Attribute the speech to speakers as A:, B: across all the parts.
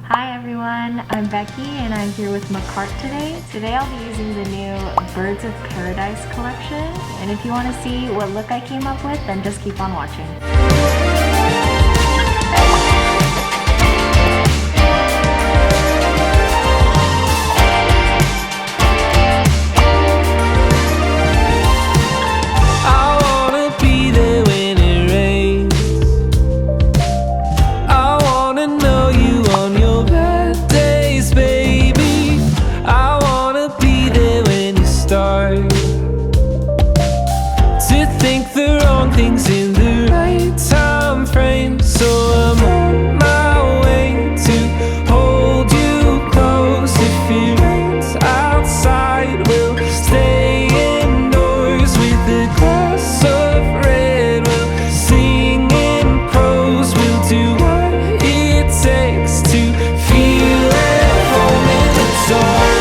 A: Hi everyone, I'm Becky and I'm here with Makartt today. Today I'll be using the new Birds of Paradise collection. And if you want to see what look I came up with, then just keep on watching.
B: Things in the right time frame, so I'm on my way to hold you close. If it rains outside, we'll stay indoors with a glass of red. We'll sing in prose, we'll do what it takes to feel at home in the dark.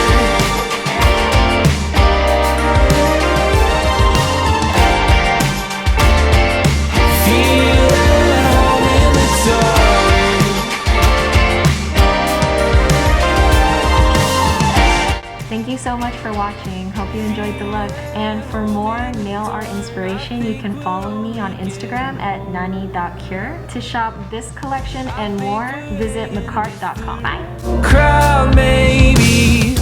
A: Thank you so much for watching. Hope you enjoyed the look. And for more nail art inspiration, you can follow me on Instagram at nani.cure. To shop this collection and more, visit makartt.com. Bye!
B: Crowd maybe